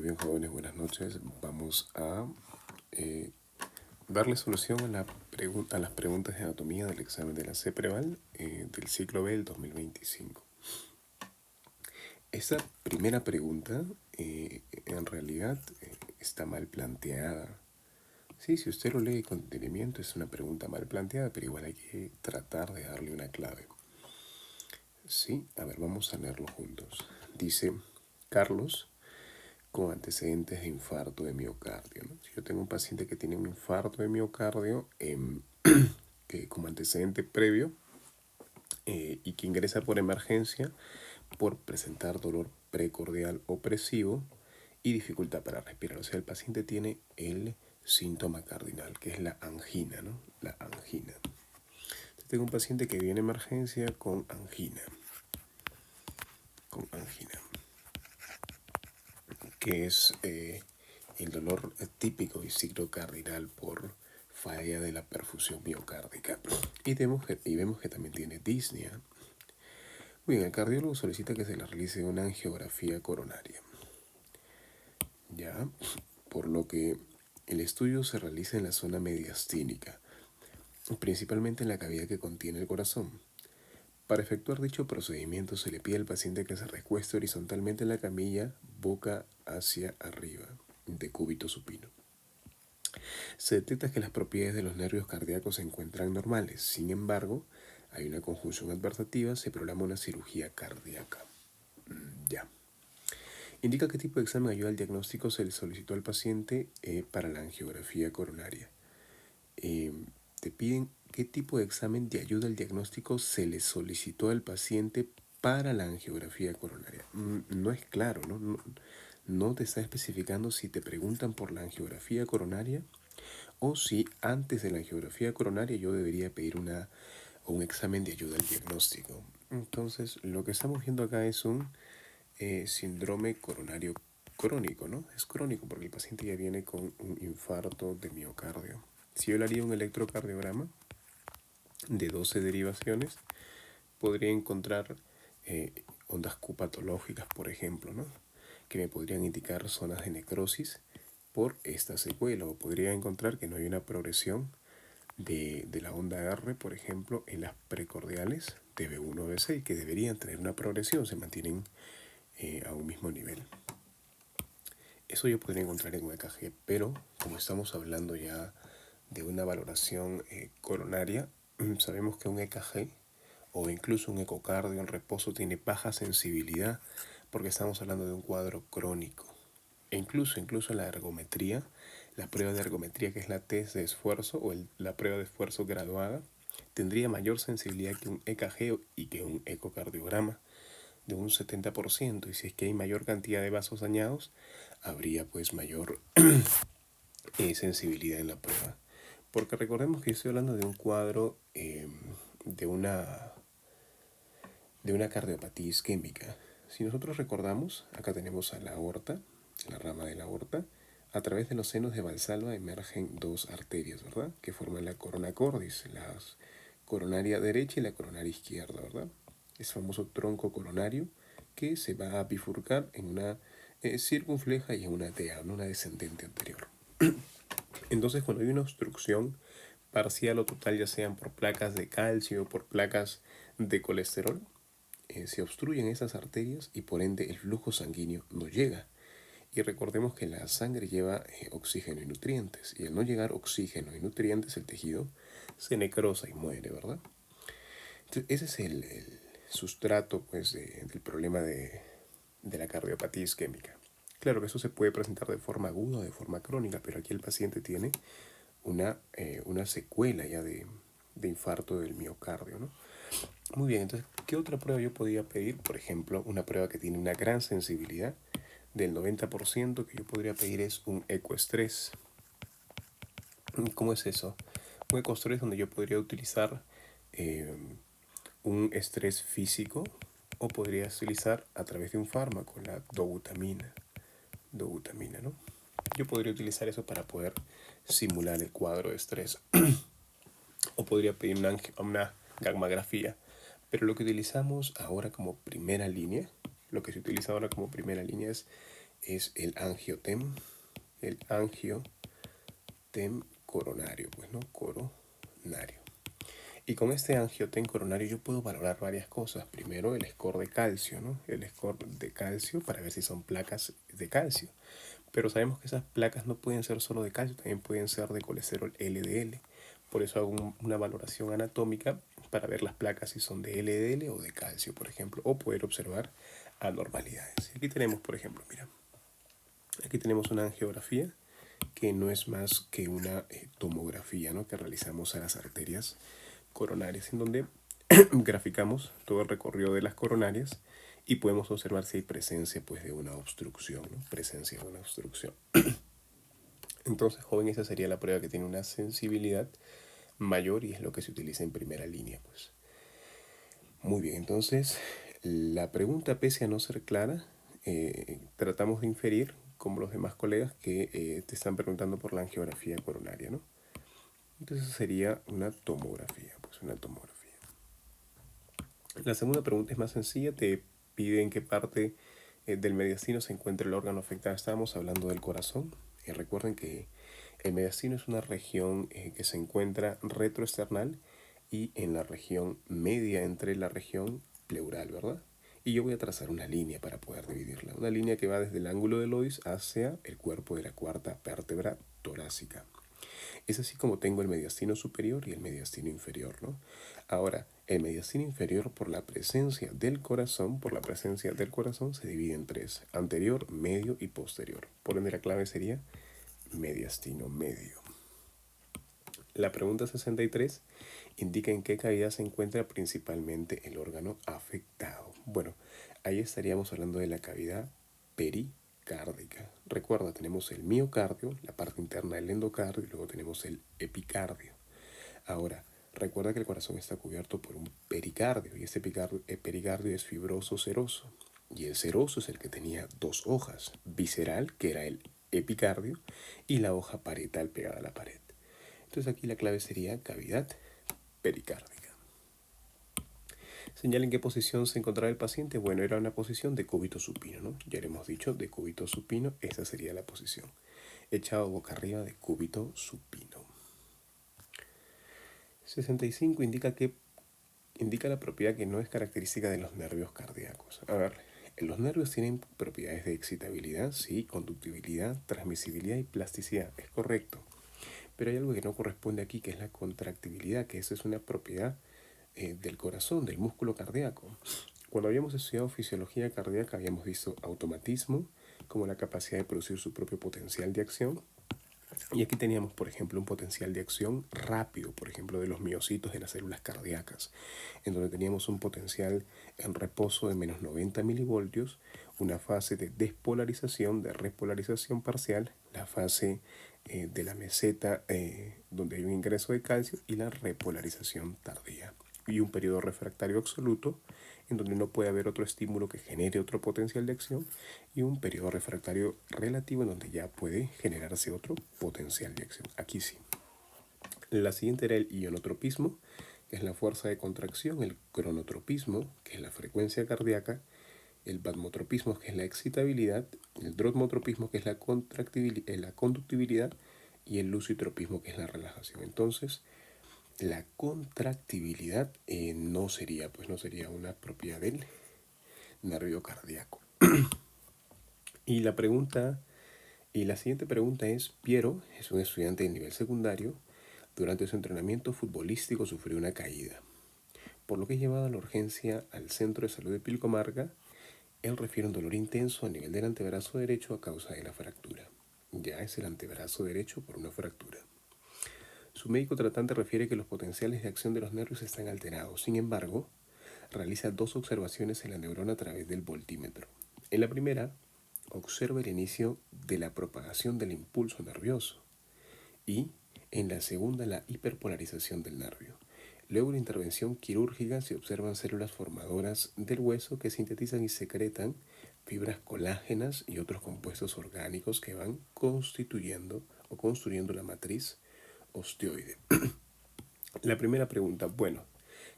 bien, jóvenes, buenas noches. Vamos a darle solución a las preguntas de anatomía del examen de la CEPREVAL del ciclo B del 2025. Esta primera pregunta en realidad está mal planteada. Sí, si usted lo lee con detenimiento es una pregunta mal planteada, pero igual hay que tratar de darle una clave. Sí, a ver, vamos a leerlo juntos. Dice, Carlos, con antecedentes de infarto de miocardio, ¿no? Si yo tengo un paciente que tiene un infarto de miocardio que como antecedente previo y que ingresa por emergencia por presentar dolor precordial opresivo y dificultad para respirar. O sea, el paciente tiene el síntoma cardinal, que es la angina, ¿no? La angina. Entonces, tengo un paciente que viene a emergencia con angina. Que es el dolor típico y ciclo cardinal por falla de la perfusión miocárdica. Y vemos que también tiene disnea. Muy bien, el cardiólogo solicita que se le realice una angiografía coronaria. Ya, por lo que el estudio se realiza en la zona mediastínica, principalmente en la cavidad que contiene el corazón. Para efectuar dicho procedimiento se le pide al paciente que se recueste horizontalmente en la camilla, boca hacia arriba, de cúbito supino. Se detecta que las propiedades de los nervios cardíacos se encuentran normales. Sin embargo, hay una conjunción adversativa, se programa una cirugía cardíaca. Ya. Indica qué tipo de examen ayuda al diagnóstico se le solicitó al paciente para la angiografía coronaria. Te piden qué tipo de examen de ayuda al diagnóstico se le solicitó al paciente para la angiografía coronaria. No es claro, ¿no? No te está especificando si te preguntan por la angiografía coronaria o si antes de la angiografía coronaria yo debería pedir un examen de ayuda al diagnóstico. Entonces, lo que estamos viendo acá es un síndrome coronario crónico, ¿no? Es crónico porque el paciente ya viene con un infarto de miocardio. Si yo le haría un electrocardiograma de 12 derivaciones, podría encontrar ondas Q patológicas, por ejemplo, ¿no? Que me podrían indicar zonas de necrosis por esta secuela, o podría encontrar que no hay una progresión de la onda R, por ejemplo, en las precordiales de B1 o B6, que deberían tener una progresión, se mantienen a un mismo nivel. Eso yo podría encontrar en un EKG, pero como estamos hablando ya de una valoración coronaria, sabemos que un EKG o incluso un ecocardio en reposo tiene baja sensibilidad porque estamos hablando de un cuadro crónico. E incluso en la ergometría, la prueba de ergometría, que es la test de esfuerzo o la prueba de esfuerzo graduada, tendría mayor sensibilidad que un EKG y que un ecocardiograma de un 70%, y si es que hay mayor cantidad de vasos dañados, habría pues mayor sensibilidad en la prueba. Porque recordemos que estoy hablando de un cuadro de una cardiopatía isquémica. Si nosotros recordamos, acá tenemos a la aorta, la rama de la aorta. A través de los senos de Valsalva emergen dos arterias, ¿verdad? Que forman la corona cordis, la coronaria derecha y la coronaria izquierda, ¿verdad? Es famoso tronco coronario que se va a bifurcar en una circunfleja y en una tea, ¿no? Una descendente anterior. Entonces, cuando hay una obstrucción parcial o total, ya sean por placas de calcio o por placas de colesterol, se obstruyen esas arterias y por ende el flujo sanguíneo no llega. Y recordemos que la sangre lleva oxígeno y nutrientes, y al no llegar oxígeno y nutrientes, el tejido se necrosa y muere, ¿verdad? Entonces, ese es el sustrato pues, del problema de la cardiopatía isquémica. Claro que eso se puede presentar de forma aguda o de forma crónica, pero aquí el paciente tiene una secuela ya de infarto del miocardio, ¿no? Muy bien, entonces, ¿qué otra prueba yo podría pedir? Por ejemplo, una prueba que tiene una gran sensibilidad del 90% que yo podría pedir es un ecoestrés. ¿Cómo es eso? Un ecoestrés donde yo podría utilizar un estrés físico o podría utilizar a través de un fármaco, la dobutamina, ¿no? Yo podría utilizar eso para poder simular el cuadro de estrés. O podría pedir una gammagrafía. Pero lo que utilizamos ahora como primera línea, lo que se utiliza ahora como primera línea es es el angiotem coronario, pues no, coronario. Y con este angioten coronario yo puedo valorar varias cosas. Primero, el score de calcio, ¿no? El score de calcio para ver si son placas de calcio. Pero sabemos que esas placas no pueden ser solo de calcio, también pueden ser de colesterol LDL. Por eso hago una valoración anatómica para ver las placas si son de LDL o de calcio, por ejemplo, o poder observar anormalidades. Aquí tenemos, por ejemplo, mira, aquí tenemos una angiografía que no es más que una tomografía, ¿no?, que realizamos a las arterias coronarias, en donde graficamos todo el recorrido de las coronarias y podemos observar si hay presencia, pues, de una obstrucción, ¿no? Presencia de una obstrucción. Entonces, joven, esa sería la prueba que tiene una sensibilidad mayor y es lo que se utiliza en primera línea, pues. Muy bien, entonces, la pregunta, pese a no ser clara, tratamos de inferir, como los demás colegas, que te están preguntando por la angiografía coronaria, ¿no? Entonces sería una tomografía, pues una tomografía. La segunda pregunta es más sencilla, te pide en qué parte del mediastino se encuentra el órgano afectado. Estábamos hablando del corazón. Recuerden que el mediastino es una región que se encuentra retroesternal y en la región media entre la región pleural, ¿verdad? Y yo voy a trazar una línea para poder dividirla. Una línea que va desde el ángulo del Lois hacia el cuerpo de la cuarta vértebra torácica. Es así como tengo el mediastino superior y el mediastino inferior, ¿no? Ahora, el mediastino inferior por la presencia del corazón, se divide en tres: anterior, medio y posterior. Por ende, la clave sería mediastino medio. La pregunta 63 indica en qué cavidad se encuentra principalmente el órgano afectado. Bueno, ahí estaríamos hablando de la cavidad pericárdica. Recuerda, tenemos el miocardio, la parte interna del endocardio, y luego tenemos el epicardio. Ahora, recuerda que el corazón está cubierto por un pericardio, y este pericardio es fibroso seroso. Y el seroso es el que tenía dos hojas: visceral, que era el epicardio, y la hoja parietal pegada a la pared. Entonces aquí la clave sería cavidad pericárdica. Señala en qué posición se encontraba el paciente. Bueno, era una posición de cúbito supino, ¿no? Ya le hemos dicho, de cúbito supino, esa sería la posición. Echado boca arriba de cúbito supino. 65 indica la propiedad que no es característica de los nervios cardíacos. A ver, los nervios tienen propiedades de excitabilidad, sí, conductibilidad, transmisibilidad y plasticidad. Es correcto. Pero hay algo que no corresponde aquí, que es la contractibilidad, que esa es una propiedad del corazón, del músculo cardíaco. Cuando habíamos estudiado fisiología cardíaca, habíamos visto automatismo como la capacidad de producir su propio potencial de acción. Y aquí teníamos, por ejemplo, un potencial de acción rápido, por ejemplo, de los miocitos de las células cardíacas, en donde teníamos un potencial en reposo de menos 90 milivoltios, una fase de despolarización, de repolarización parcial, la fase de la meseta donde hay un ingreso de calcio, y la repolarización tardía. Y un periodo refractario absoluto, en donde no puede haber otro estímulo que genere otro potencial de acción, y un periodo refractario relativo, en donde ya puede generarse otro potencial de acción. Aquí sí. La siguiente era el ionotropismo, que es la fuerza de contracción; el cronotropismo, que es la frecuencia cardíaca; el vasmotropismo, que es la excitabilidad; el drosmotropismo, que es la conductibilidad; y el lucitropismo, que es la relajación. Entonces, la contractibilidad no sería una propiedad del nervio cardíaco. Y la siguiente pregunta es: Piero es un estudiante de nivel secundario. Durante su entrenamiento futbolístico sufrió una caída, por lo que es llevado a la urgencia al centro de salud de Pilcomaga. Él refiere un dolor intenso a nivel del antebrazo derecho a causa de la fractura. Ya es el antebrazo derecho por una fractura. Su médico tratante refiere que los potenciales de acción de los nervios están alterados. Sin embargo, realiza dos observaciones en la neurona a través del voltímetro. En la primera, observa el inicio de la propagación del impulso nervioso, y en la segunda, la hiperpolarización del nervio. Luego de la intervención quirúrgica se observan células formadoras del hueso que sintetizan y secretan fibras colágenas y otros compuestos orgánicos que van constituyendo o construyendo la matriz osteoide. La primera pregunta: bueno,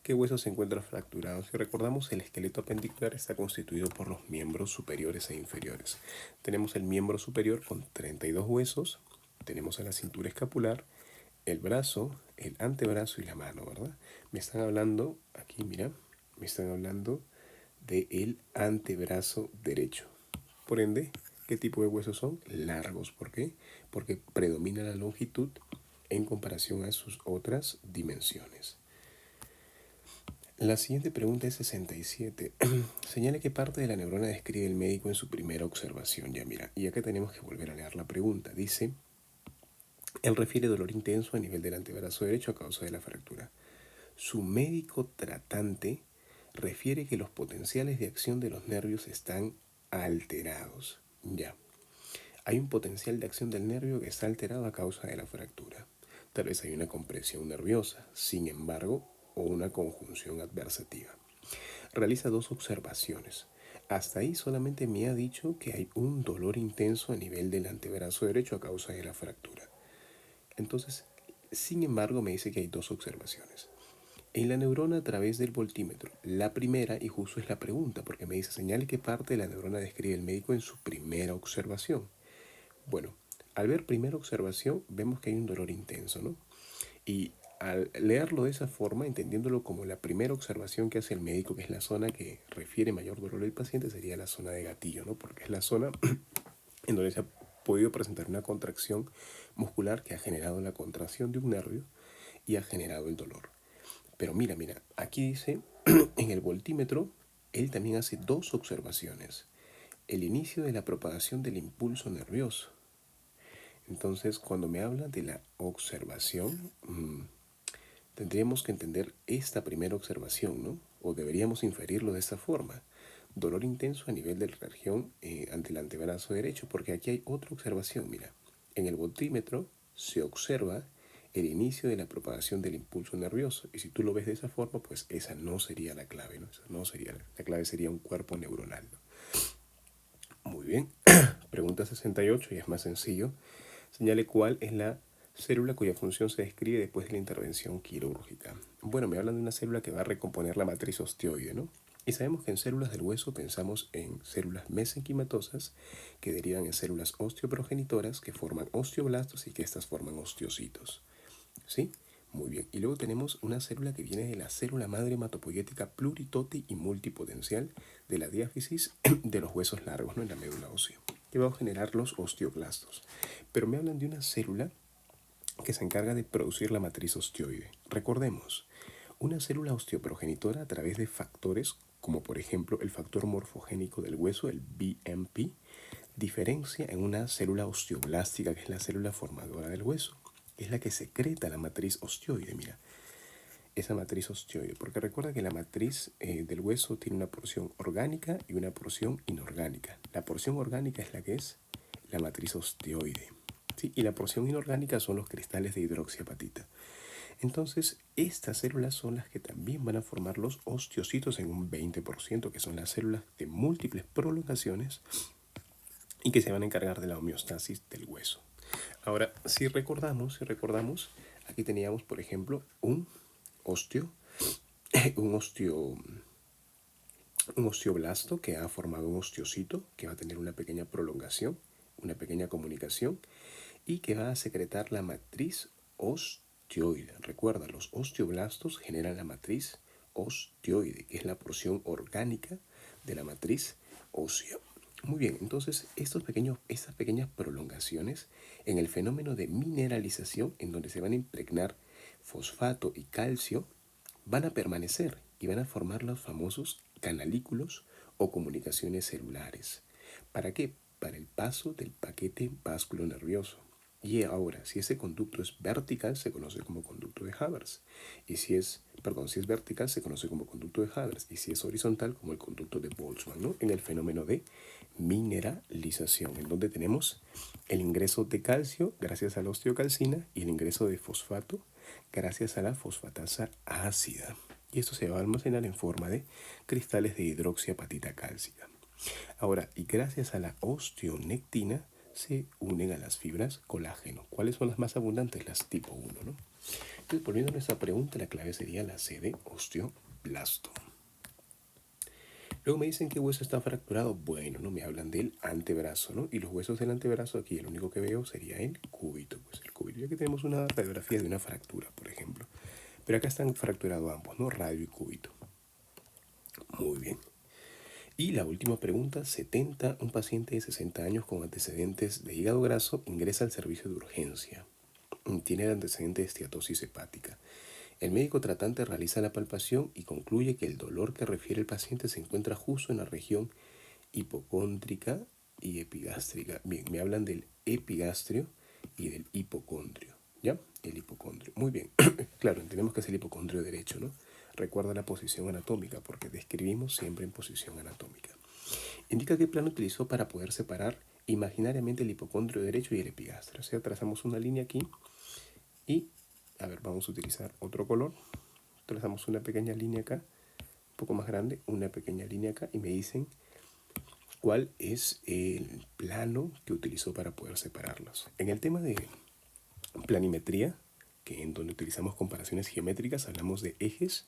¿Qué hueso se encuentra fracturado? Si recordamos, el esqueleto apendicular está constituido por los miembros superiores e inferiores. Tenemos el miembro superior con 32 huesos, tenemos a la cintura escapular, el brazo, el antebrazo y la mano, ¿verdad? Me están hablando, aquí mira, me están hablando del antebrazo derecho. Por ende, ¿qué tipo de huesos son? Largos. ¿Por qué? Porque predomina la longitud en comparación a sus otras dimensiones. La siguiente pregunta es 67. Señale qué parte de la neurona describe el médico en su primera observación. Ya mira, y acá tenemos que volver a leer la pregunta. Dice, él refiere dolor intenso a nivel del antebrazo derecho a causa de la fractura. Su médico tratante refiere que los potenciales de acción de los nervios están alterados. Ya, hay un potencial de acción del nervio que está alterado a causa de la fractura. Tal vez hay una compresión nerviosa, sin embargo, o una conjunción adversativa. Realiza 2 observaciones. Hasta ahí solamente me ha dicho que hay un dolor intenso a nivel del antebrazo derecho a causa de la fractura. Entonces, sin embargo, me dice que hay 2 observaciones. En la neurona a través del voltímetro. La primera, y justo es la pregunta, porque me dice, señale qué parte de la neurona describe el médico en su primera observación. Bueno, al ver primera observación, vemos que hay un dolor intenso, ¿no? Y al leerlo de esa forma, entendiéndolo como la primera observación que hace el médico, que es la zona que refiere mayor dolor del paciente, sería la zona de gatillo, ¿no? Porque es la zona en donde se ha podido presentar una contracción muscular que ha generado la contracción de un nervio y ha generado el dolor. Pero mira, aquí dice, en el voltímetro, él también hace 2 observaciones. El inicio de la propagación del impulso nervioso. Entonces, cuando me habla de la observación, tendríamos que entender esta primera observación, ¿no? O deberíamos inferirlo de esta forma. Dolor intenso a nivel de la región ante el antebrazo derecho, porque aquí hay otra observación, mira. En el voltímetro se observa el inicio de la propagación del impulso nervioso. Y si tú lo ves de esa forma, pues esa no sería la clave, ¿no? Esa no sería la clave, sería un cuerpo neuronal, ¿no? Muy bien. Pregunta 68 y es más sencillo. Señale cuál es la célula cuya función se describe después de la intervención quirúrgica. Bueno, me hablan de una célula que va a recomponer la matriz osteoide, ¿no? Y sabemos que en células del hueso pensamos en células mesenquimatosas que derivan en células osteoprogenitoras que forman osteoblastos y que estas forman osteocitos. ¿Sí? Muy bien. Y luego tenemos una célula que viene de la célula madre hematopoyética pluritoti y multipotencial de la diáfisis de los huesos largos, ¿no? En la médula ósea, que va a generar los osteoblastos. Pero me hablan de una célula que se encarga de producir la matriz osteoide. Recordemos, una célula osteoprogenitora a través de factores como por ejemplo el factor morfogénico del hueso, el BMP, diferencia en una célula osteoblástica, que es la célula formadora del hueso, que es la que secreta la matriz osteoide. Mira, esa matriz osteoide, porque recuerda que la matriz del hueso tiene una porción orgánica y una porción inorgánica. La porción orgánica es la que es la matriz osteoide, ¿sí? Y la porción inorgánica son los cristales de hidroxiapatita. Entonces, estas células son las que también van a formar los osteocitos en un 20%, que son las células de múltiples prolongaciones y que se van a encargar de la homeostasis del hueso. Ahora, si recordamos, aquí teníamos, por ejemplo, un osteoblasto que ha formado un osteocito que va a tener una pequeña prolongación, una pequeña comunicación y que va a secretar la matriz osteoide. Recuerda, los osteoblastos generan la matriz osteoide, que es la porción orgánica de la matriz ósea. Muy bien, entonces estas pequeñas prolongaciones en el fenómeno de mineralización, en donde se van a impregnar fosfato y calcio, van a permanecer y van a formar los famosos canalículos o comunicaciones celulares. ¿Para qué? Para el paso del paquete vasculonervioso. Y ahora, si ese conducto es vertical, se conoce como conducto de Havers. Y si es vertical, se conoce como conducto de Havers. Y si es horizontal, como el conducto de Boltzmann, ¿no? En el fenómeno de mineralización, en donde tenemos el ingreso de calcio gracias a la osteocalcina y el ingreso de fosfato gracias a la fosfatasa ácida. Y esto se va a almacenar en forma de cristales de hidroxiapatita cálcica. Ahora, y gracias a la osteonectina, se unen a las fibras colágeno. ¿Cuáles son las más abundantes? Las tipo 1, ¿no? Entonces, volviendo a nuestra pregunta, la clave sería la C de osteoblasto. Luego me dicen qué hueso está fracturado. Bueno, no me hablan del antebrazo, ¿no? Y los huesos del antebrazo aquí, el único que veo sería el cúbito. Pues el cúbito, ya que tenemos una radiografía de una fractura, por ejemplo. Pero acá están fracturados ambos, ¿no? Radio y cúbito. Muy bien. Y la última pregunta, 70, un paciente de 60 años con antecedentes de hígado graso ingresa al servicio de urgencia. Tiene el antecedente de esteatosis hepática. El médico tratante realiza la palpación y concluye que el dolor que refiere el paciente se encuentra justo en la región hipocóndrica y epigástrica. Bien, me hablan del epigastrio y del hipocondrio. ¿Ya? El hipocondrio. Muy bien. Claro, entendemos que es el hipocondrio derecho, ¿no? Recuerda la posición anatómica, porque describimos siempre en posición anatómica. Indica qué plano utilizó para poder separar imaginariamente el hipocondrio derecho y el epigastrio. O sea, trazamos una línea aquí y, a ver, vamos a utilizar otro color. Trazamos una pequeña línea acá, un poco más grande, una pequeña línea acá, y me dicen cuál es el plano que utilizó para poder separarlos. En el tema de planimetría, que en donde utilizamos comparaciones geométricas, hablamos de ejes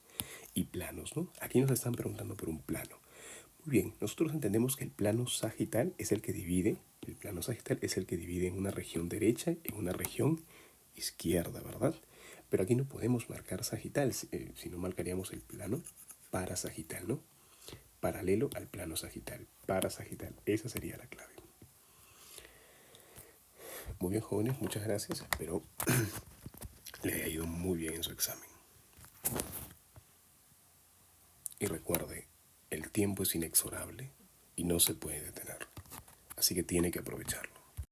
y planos, ¿no? Aquí nos están preguntando por un plano. Muy bien, nosotros entendemos que el plano sagital es el que divide, en una región derecha y en una región izquierda, ¿verdad? Pero aquí no podemos marcar sagital, sino marcaríamos el plano parasagital, ¿no? Paralelo al plano sagital, parasagital, esa sería la clave. Muy bien, jóvenes, muchas gracias, espero le haya ido muy bien en su examen. Y recuerde, el tiempo es inexorable y no se puede detener, así que tiene que aprovecharlo.